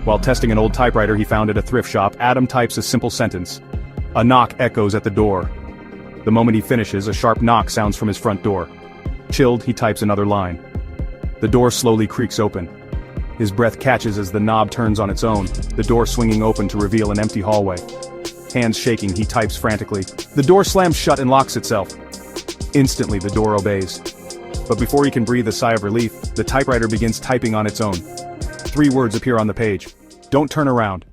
While testing an old typewriter he found at a thrift shop, Adam types a simple sentence. A knock echoes at the door. The moment he finishes, a sharp knock sounds from his front door. Chilled, he types another line. The door slowly creaks open. His breath catches as the knob turns on its own, the door swinging open to reveal an empty hallway. Hands shaking, he types frantically. The door slams shut and locks itself. Instantly, the door obeys. But before he can breathe a sigh of relief, the typewriter begins typing on its own. 3 words appear on the page. Don't turn around.